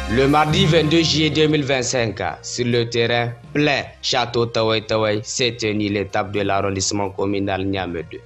Le mardi 22 juillet 2025, sur le terrain plein Château Tawai s'est tenue l'étape de l'arrondissement communal Niamey 2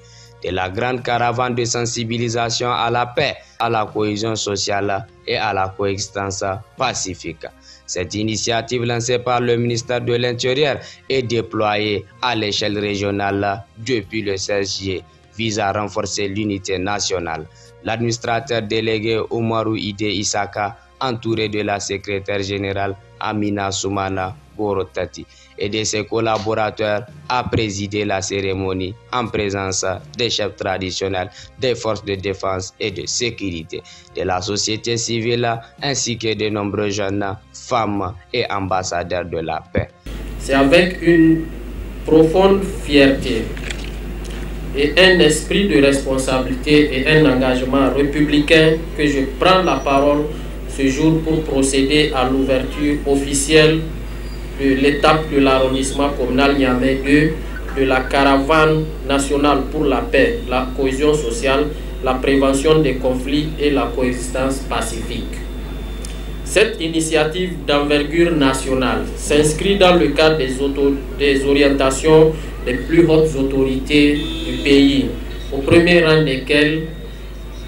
de la grande caravane de sensibilisation à la paix, à la cohésion sociale et à la coexistence pacifique. Cette initiative lancée par le ministère de l'Intérieur est déployée à l'échelle régionale depuis le 16 juillet, vise à renforcer l'unité nationale. L'administrateur délégué Oumarou Ide Isaka, entouré de la secrétaire générale Amina Soumana Gorotati et de ses collaborateurs, a présidé la cérémonie en présence des chefs traditionnels des forces de défense et de sécurité, de la société civile ainsi que de nombreux jeunes, femmes et ambassadeurs de la paix. C'est avec une profonde fierté et un esprit de responsabilité et un engagement républicain que je prends la parole ce jour pour procéder à l'ouverture officielle de l'étape de l'arrondissement communal Niamey 2 de la caravane nationale pour la paix, la cohésion sociale, la prévention des conflits et la coexistence pacifique. Cette initiative d'envergure nationale s'inscrit dans le cadre des orientations des plus hautes autorités du pays, au premier rang desquelles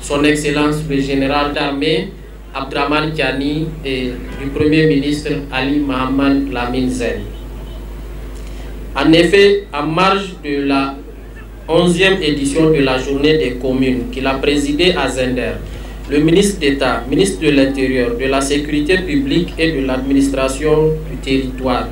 son Excellence le général d'armée Abdraman Tiani et du Premier ministre Ali Mohamed Lamine Zen. En effet, en marge de la 11e édition de la journée des communes qu'il a présidée à Zender, le ministre d'État, ministre de l'Intérieur, de la Sécurité publique et de l'administration du territoire,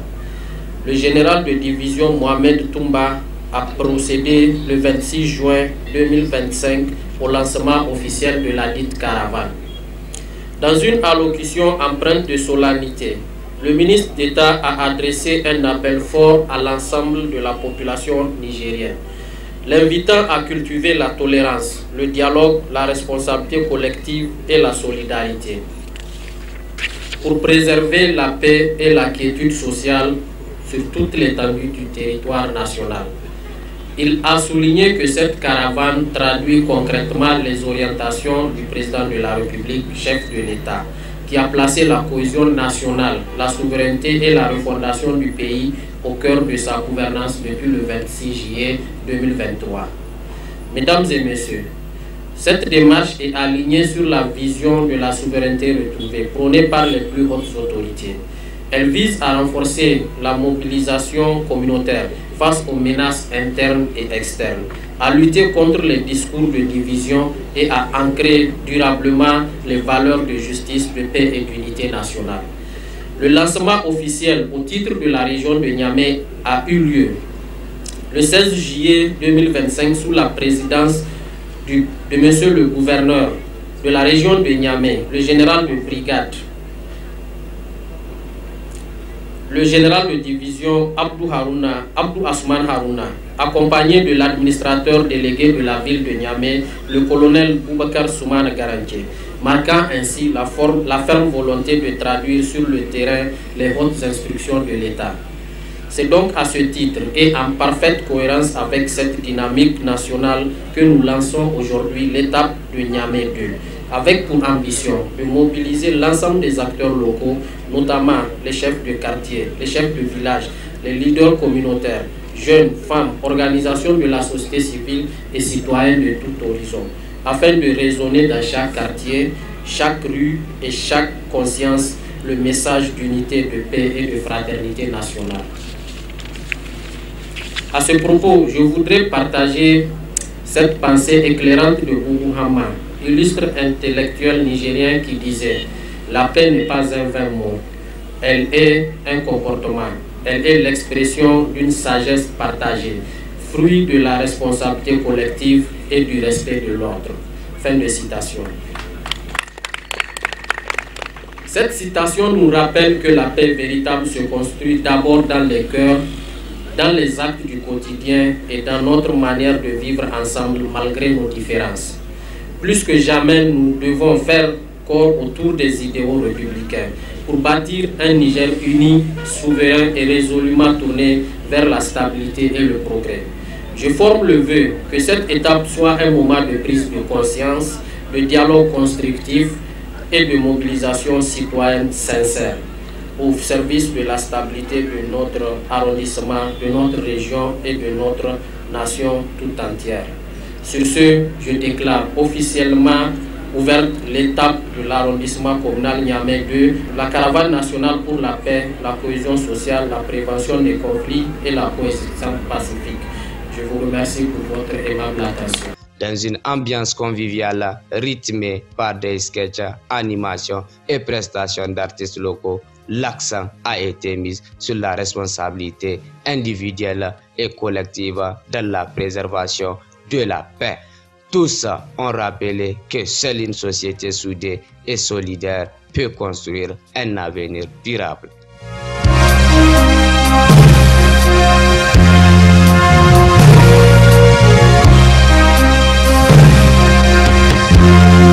le général de division Mohamed Toumba, a procédé le 26 juin 2025 au lancement officiel de la dite caravane. Dans une allocution empreinte de solennité, le ministre d'État a adressé un appel fort à l'ensemble de la population nigérienne, l'invitant à cultiver la tolérance, le dialogue, la responsabilité collective et la solidarité pour préserver la paix et la quiétude sociale sur toute l'étendue du territoire national. Il a souligné que cette caravane traduit concrètement les orientations du président de la République, chef de l'État, qui a placé la cohésion nationale, la souveraineté et la refondation du pays au cœur de sa gouvernance depuis le 26 juillet 2023. Mesdames et messieurs, cette démarche est alignée sur la vision de la souveraineté retrouvée, prônée par les plus hautes autorités. Elle vise à renforcer la mobilisation communautaire face aux menaces internes et externes, à lutter contre les discours de division et à ancrer durablement les valeurs de justice, de paix et d'unité nationale. Le lancement officiel au titre de la région de Niamey a eu lieu le 16 juillet 2025 sous la présidence de monsieur le gouverneur de la région de Niamey, le général de brigade, le général de division Abdou Asman Harouna, accompagné de l'administrateur délégué de la ville de Niamey, le colonel Boubacar Soumana Garantier, marquant ainsi la ferme volonté de traduire sur le terrain les hautes instructions de l'État. C'est donc à ce titre et en parfaite cohérence avec cette dynamique nationale que nous lançons aujourd'hui l'étape de Niamey 2, avec pour ambition de mobiliser l'ensemble des acteurs locaux, notamment les chefs de quartier, les chefs de village, les leaders communautaires, jeunes, femmes, organisations de la société civile et citoyens de tout horizon, afin de résonner dans chaque quartier, chaque rue et chaque conscience le message d'unité, de paix et de fraternité nationale. À ce propos, je voudrais partager cette pensée éclairante de Boubou Hama, illustre intellectuel nigérien qui disait « La paix n'est pas un vain mot, elle est un comportement, elle est l'expression d'une sagesse partagée, fruit de la responsabilité collective et du respect de l'ordre. » Fin de citation. Cette citation nous rappelle que la paix véritable se construit d'abord dans les cœurs, dans les actes du quotidien et dans notre manière de vivre ensemble malgré nos différences. Plus que jamais, nous devons faire corps autour des idéaux républicains pour bâtir un Niger uni, souverain et résolument tourné vers la stabilité et le progrès. Je forme le vœu que cette étape soit un moment de prise de conscience, de dialogue constructif et de mobilisation citoyenne sincère au service de la stabilité de notre arrondissement, de notre région et de notre nation tout entière. Sur ce, je déclare officiellement ouverte l'étape de l'arrondissement communal Niamey 2, la caravane nationale pour la paix, la cohésion sociale, la prévention des conflits et la coexistence pacifique. Je vous remercie pour votre aimable attention. Dans une ambiance conviviale rythmée par des sketchs, animations et prestations d'artistes locaux, l'accent a été mis sur la responsabilité individuelle et collective dans la préservation de la paix. Tous ont rappelé que seule une société soudée et solidaire peut construire un avenir durable.